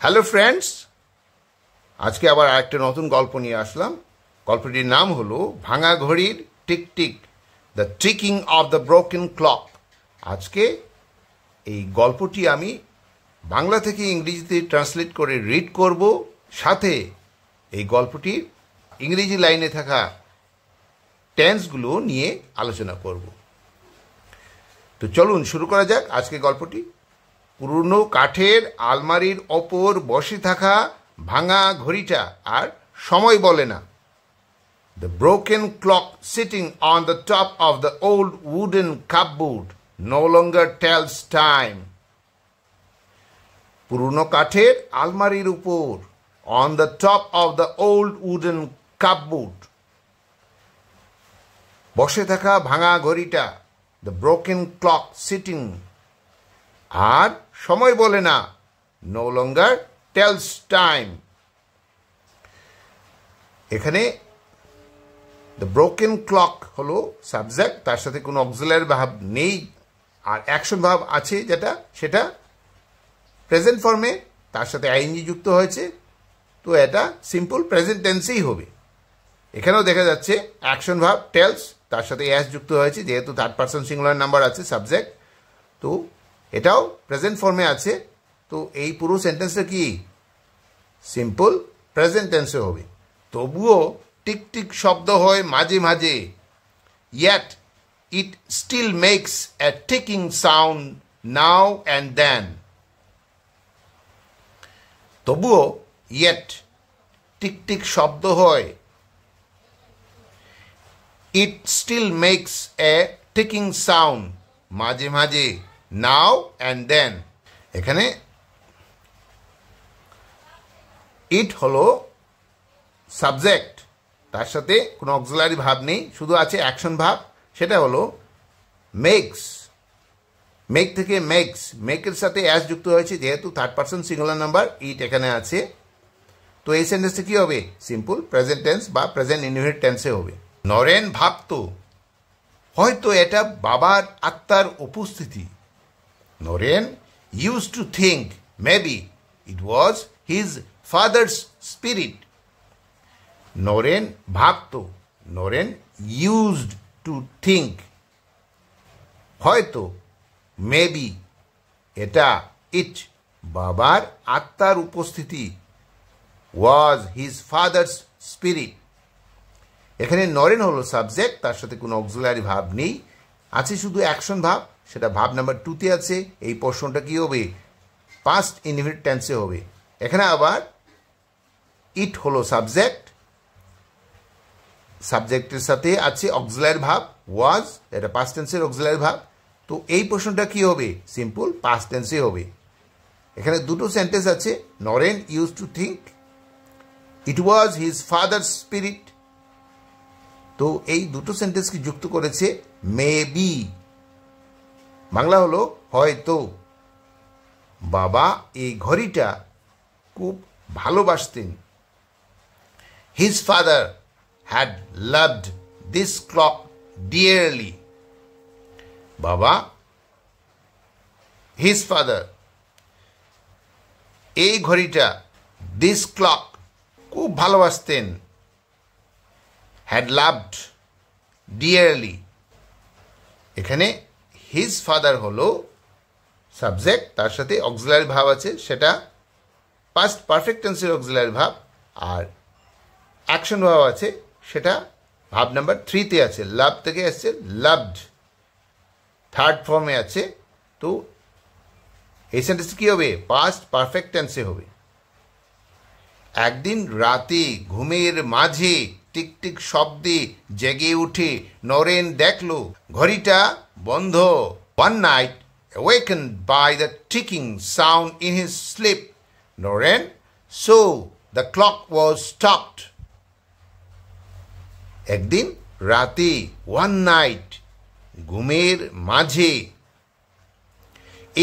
Hello friends, আজকে আবার আরেকটা নতুন গল্প নিয়ে আসলাম। গল্পটির নাম হলো ভাঙা ঘড়ির টিকটিক, the ticking of the broken clock. আজকে এই গল্পটি আমি বাংলা থেকে ইংরেজিতে ট্রান্সলেট করে রিড করব, সাথে এই গল্পটির ইংরেজি লাইনে থাকা টেন্সগুলো নিয়ে আলোচনা করব। তো চলুন শুরু করা যাক আজকে গল্পটি। পুরনো কাঠের আলমারির ওপর বসে থাকা ভাঙা ঘড়িটা আর সময় বলে না। The broken clock sitting on the top of the old wooden cupboard no longer tells time. পুরনো কাঠের আলমারির উপর, on the top of the old wooden cupboard, বসে থাকা ভাঙা ঘড়িটা, the broken clock sitting, আর সময় বলে না, no longer tells time. এখানে the broken clock হলো সাবজেক্ট, তার সাথে কোনো অক্সিলারি ভার্ব নেই, আর অ্যাকশন ভার্ব আছে সেটা প্রেজেন্ট ফর্মে, তার সাথে আইএনজি যুক্ত হয়েছে, তো এটা সিম্পল প্রেজেন্ট টেন্সেই হবে। এখানেও দেখা যাচ্ছে অ্যাকশন ভার্ব টেলস, তার সাথে এস যুক্ত হয়েছে, যেহেতু থার্ড পারসন সিঙ্গুলার নাম্বার আছে সাবজেক্ট, তো এটাও প্রেজেন্ট ফর্মে আছে। তো এই পুরো সেন্টেন্সটা কি সিম্পল প্রেজেন্ট টেন্সে হবে। তবুও টিকটিক শব্দ হয় মাঝে মাঝে, yet it still makes a ticking sound now and then. তবুও yet টিকটিক শব্দ হয়, it still makes a ticking sound মাঝে মাঝে, now and then. এখানে it হলো সাবজেক্ট, তার সাথে কোনো অক্সিলারি ভার্ব নেই, শুধু আছে অ্যাকশন ভার্ব, সেটা হলো মেক্স। মেক থেকে মেক্স, মেকের সাথে অ্যাস যুক্ত হয়েছে, যেহেতু থার্ড পারসন সিঙ্গুলার নাম্বার ইট এখানে আছে, তো এই সেন্টেন্সটা কি হবে? সিম্পল প্রেজেন্ট টেন্স বা প্রেজেন্ট ইনডিফিনিট টেন্সে হবে। নরেন ভাবতো হয়তো এটা বাবার আত্মার উপস্থিতি। Naren used to think maybe it was his father's spirit. Naren ভাবতো, নরেন used to think, হয়তো মেবি এটা, ইট বাবার আত্মার উপস্থিতি, was his father's spirit. এখানে নরেন হলো সাবজেক্ট, তার সাথে কোনো অক্সিলারি ভার্ব নেই, আছে শুধু অ্যাকশন ভার্ব, সেটা ভার্ব নাম্বার 2-তে আছে। এই পোর্শনটা কি হবে? পাস্ট ইনডিফিনিট টেন্সে হবে। এখানে আবার ইট হলো সাবজেক্ট, সাবজেক্টের সাথে আছে অক্সিলারি ভার্ব ওয়াজ, এটা পাস্ট টেন্সের অক্সিলারি ভার্ব, তো এই পোর্শনটা কি হবে? সিম্পল পাস্ট টেন্সে হবে। এখানে দুটো সেন্টেন্স আছে, Naren use to think, it was his father spirit, তো এই দুটো সেন্টেন্সকে যুক্ত করেছে মেবি, বাংলা হলো হয়তো। বাবা এই ঘড়িটা খুব ভালোবাসতেন। His father had loved this clock dearly. বাবা, হিজ ফাদার, এই ঘড়িটা, দিস ক্লক খুব ভালোবাসতেন, হ্যাড লাভড ডিয়ারলি। এখানে হিজ ফাদার হলো সাবজেক্ট, তার সাথে অক্সিলারি ভার্ব আছে, সেটা পাস্ট পারফেক্ট টেন্সের অক্সিলারি ভার্ব, আর অ্যাকশন ভার্ব আছে, সেটা ভার্ব নাম্বার 3-তে আছে, লাভ থেকে আসছে লাভড, থার্ড ফর্মে আছে, তো এই সেন্টেন্স কি হবে? পাস্ট পারফেক্ট টেন্সে হবে। একদিন রাতে ঘুমের মাঝে টিকটিক শব্দে জেগে উঠে নরেন দেখল ঘড়িটা বন্ধ। One night, awakened by the ticking sound in his sleep, Noren saw the clock was stopped. একদিন রাতে, one night, ঘুমের মাঝে,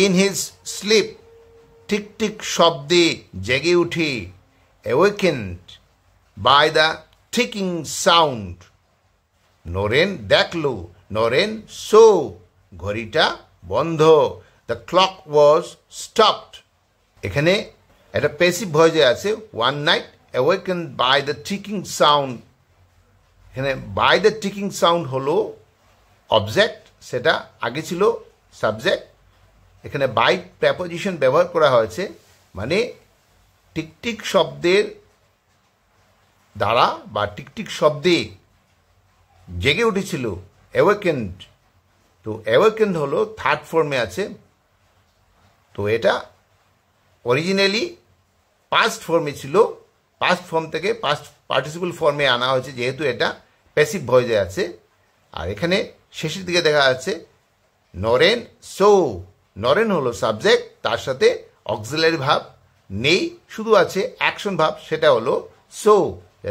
in his sleep, টিকটিক শব্দে জেগে উঠে, awakened by the ticking sound, Naren দেখল, নরেন saw, ঘড়িটা বন্ধ, the clock was stopped. এখানে এটা প্যাসিভ ভয়েসে আছে, one night awaken by the ticking sound. এখানে বাই দ্য টিকিং সাউন্ড হলো অবজেক্ট, সেটা আগে ছিল সাবজেক্ট। এখানে বাই প্রেপোজিশন ব্যবহার করা হয়েছে, মানে টিকটিক শব্দের দ্বারা বা টিকটিক শব্দে জেগে উঠেছিল অ্যাওয়েকেন্ড। তো অ্যাওয়েকেন্ড হলো থার্ড ফর্মে আছে। তো এটা অরিজিনালি পাস্ট ফর্মে ছিল, পাস্ট ফর্ম থেকে পাস্ট পার্টিসিপল ফর্মে আনা হয়েছে যেহেতু এটা প্যাসিভ ভয়েসে আছে। আর এখানে শেষের দিকে দেখা যাচ্ছে নরেন সো, নরেন হলো সাবজেক্ট, তার সাথে অক্সিলারি ভাব নেই, শুধু আছে অ্যাকশন ভাব, সেটা হলো সো,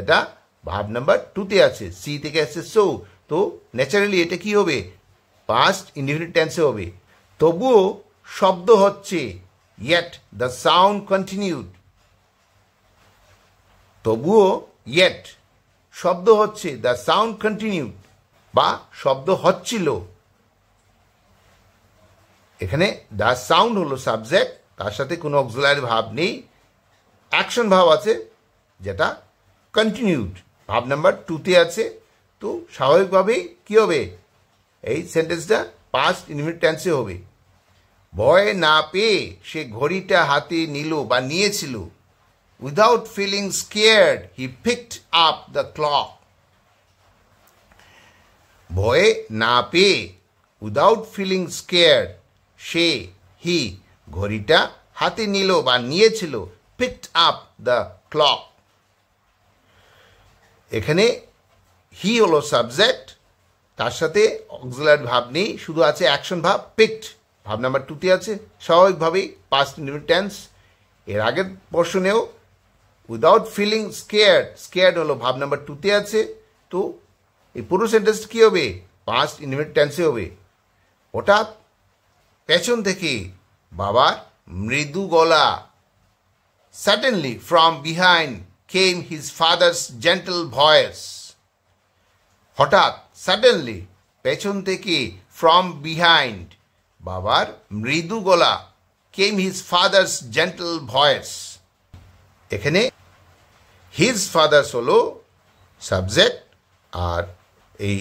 এটা ভাব নাম্বার 2তে আছে, সি থেকে আসছে সো। তো ন্যাচারালি এটা কি হবে, পাস্ট ইনডিফিনিট টেন্সে হবে। তবুও শব্দ হচ্ছে, ইয়েট দ্য সাউন্ড কন্টিনিউড। তবুও ইয়েট শব্দ হচ্ছে, দ্য সাউন্ড কন্টিনিউড, বা শব্দ হচ্ছিল। এখানে দ্য সাউন্ড হলো সাবজেক্ট, তার সাথে কোনো অক্সিলারি ভাব নেই, অ্যাকশন ভাব আছে যেটা কন্টিনিউড, ভাব নাম্বার 2তে আছে। তো স্বাভাবিকভাবেই কি হবে, এই সেন্টেন্সটা পাস্ট ইনডিফিনিট টেন্সে হবে। ভয় না পেয়ে সে ঘড়িটা হাতে নিল বা নিয়েছিল। Without feeling scared he picked up the clock. ভয়ে না পেয়ে, উইদাউট ফিলিং স্কেয়ার্ড, সে হি ঘড়িটা হাতে নিল বা নিয়েছিল, পিকড আপ দ্য ক্লক। এখানে হি হলো সাবজেক্ট, তার সাথে অক্সিলারি ভাব নেই, শুধু আছে অ্যাকশন ভাব, পিকড, ভাব নাম্বার 2তে আছে, স্বাভাবিকভাবেই পাস্ট ইনডিফিনিট টেন্স। এর আগের পোর্শনেও উইদাউট ফিলিং স্কেয়ার্ড, স্কেয়ার্ড হলো ভাব নাম্বার 2তে আছে। তো এই পুরো সেন্টেন্স কি হবে, পাস্ট ইনডিফিনিট টেন্সে হবে। হঠাৎ পেছন থেকে বাবার মৃদু গলা, suddenly from behind came his father's gentle voice. হঠাৎ, সাডেনলি, পেছন থেকে, ফ্রম বিহাইন্ড, বাবার মৃদু গলা, কেম হিজ ফাদার্স জেন্টল ভয়েস। এখানে হিজ ফাদার্স হলো সাবজেক্ট, আর এই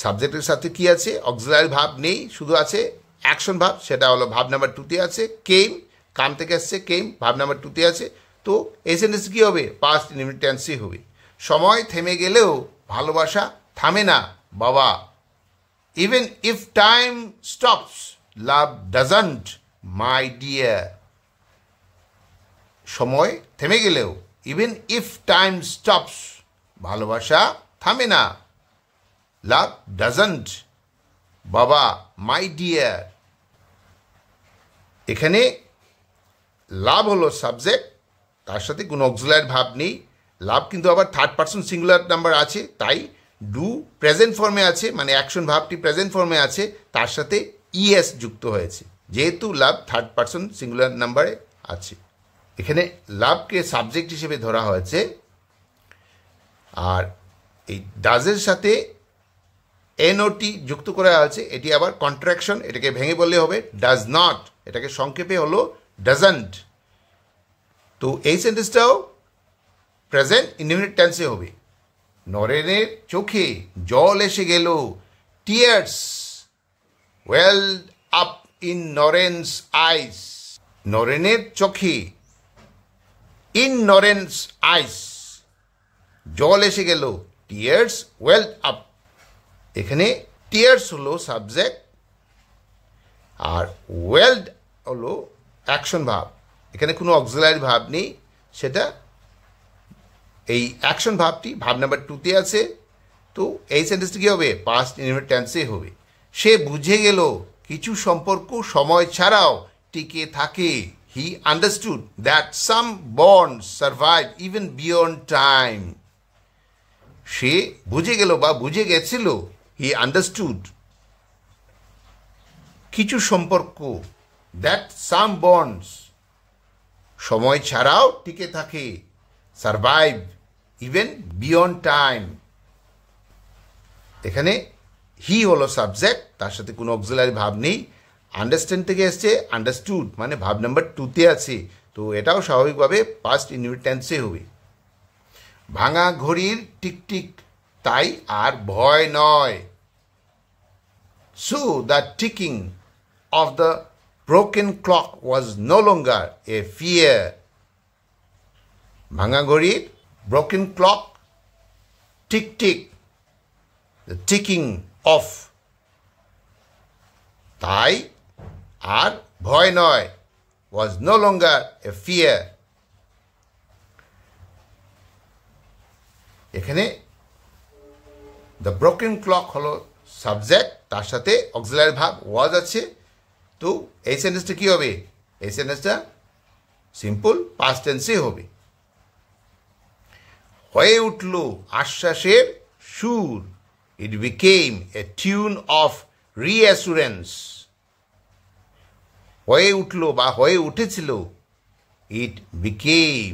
সাবজেক্টের সাথে কি আছে, অক্সিলারি ভাব নেই, শুধু আছে অ্যাকশন ভাব, সেটা হলো ভাব নাম্বার 2তে আছে। কেম, কাম থেকে আসছে, কেম ভাব নাম্বার 2তে আছে। তো এই সেন্টেন্স কি হবে, পাস্ট ইনডিফিনিট টেন্সই হবে। সময় থেমে গেলেও ভালোবাসা থামে না বাবা। Even if time stops love doesn't my dear. সময় থেমে গেলেও, ইভেন ইফ টাইম স্টপস, ভালোবাসা থামে না, লাভ ডাজন্ট, বাবা, মাই ডিয়ার। এখানে লাভ হলো সাবজেক্ট, তার সাথে কোনো অক্সিলারি ভাব নেই। লাভ কিন্তু আবার থার্ড পারসন সিঙ্গুলার নাম্বার আছে, তাই ডু প্রেজেন্ট ফর্মে আছে, মানে অ্যাকশন ভাবটি প্রেজেন্ট ফর্মে আছে, তার সাথে ইএস যুক্ত হয়েছে, যেহেতু লাভ থার্ড পারসন সিঙ্গুলার নাম্বারে আছে। এখানে লাভকে সাবজেক্ট হিসেবে ধরা হয়েছে। আর এই ডাজের সাথে এনওটি যুক্ত করা আছে, এটি আবার কন্ট্রাকশন, এটাকে ভেঙে বললে হবে ডাজ নট, এটাকে সংক্ষেপে হলো ডাজন্ট। তো এই সেন্টেন্সটাও প্রেজেন্ট ইনডিফিনিট টেন্সে হবে। নরেনের চোখে জল এসে গেল, টিয়ার্স ওয়েলড আপ ইন নরেন্স আইস। নরেনের চোখে, ইন নরেন্স আইস, জল এসে গেল, টিয়ার্স ওয়েলড আপ। এখানে টিয়ার্স হলো সাবজেক্ট, আর ওয়েলড হলো অ্যাকশন ভাব। এখানে কোনো অক্সিলারি ভাব নেই, সেটা এই অ্যাকশন ভাবটি ভাব নাম্বার 2তে আছে। তো এই সেন্টেন্সটি কী হবে, পাস্ট ইনডিফিনিট টেন্সে হবে। সে বুঝে গেল কিছু সম্পর্ক সময় ছাড়াও টিকে থাকে। He understood that some bonds survive even beyond time. সে বুঝে গেল বা বুঝে গেছিল, হি আন্ডারস্টুড, কিছু সম্পর্ক, দ্যাট সাম বন্ডস, সময় ছাড়াও টিকে থাকে, সার্ভাইভ ইভেন বিয়ন্ড টাইম। এখানে হি হলো সাবজেক্ট, তার সাথে কোনো অক্সিলারি ভাব নেই। আন্ডারস্ট্যান্ড থেকে এসছে আন্ডারস্টুড, মানে ভাব নাম্বার 2তে আছে। তো এটাও স্বাভাবিকভাবে পাস্ট ইনডিফিনিট টেন্সে হবে। ভাঙা ঘড়ির টিকটিক তাই আর ভয় নয়। So the ticking of the broken clock was no longer a fear. ভাঙা ঘড়ির broken clock, tick tick, the ticking of, তাই আর ভয় নয়, was no longer a fear. এখানে দ্য ব্রোকেন ক্লক হলো সাবজেক্ট, তার সাথে অক্সিলারি ভার্ব ওয়াজ আছে। তো এই সেন্টেন্সটা কী হবে? এই সেন্টেন্সটা সিম্পল পাস্ট টেন্সে হবে। হয়ে উঠল আশ্বাসের সুর, ইট became A tune of reassurance. হয়ে উঠল বা হয়ে উঠেছিল, ইট বিকেম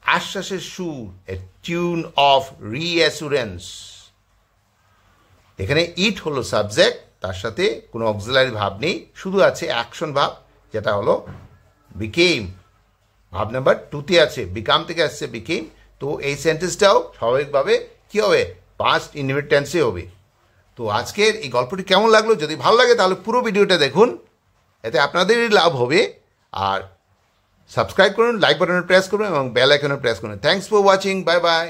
আশ্বাসের সুর, এ টিউন অফ রিঅ্যাসুরেন্স। এখানে ইট হলো সাবজেক্ট, তার সাথে কোনো অক্সিলারি ভাব নেই, শুধু আছে অ্যাকশন ভাব, যেটা হলো বিকেম। ভাব নাম্বার 2তে আছে, বিকাম থেকে আসছে বিকেম। তো এই সেন্টেন্সটাও স্বাভাবিকভাবে কী হবে? পাস্ট ইনডিফিনিট টেন্সে হবে। তো আজকের এই গল্পটি কেমন লাগলো? যদি ভালো লাগে তাহলে পুরো ভিডিওটা দেখুন, এতে আপনাদেরই লাভ হবে। আর সাবস্ক্রাইব করুন, লাইক বাটনে প্রেস করুন এবং বেল আইকনে প্রেস করুন। Thanks for watching, bye bye.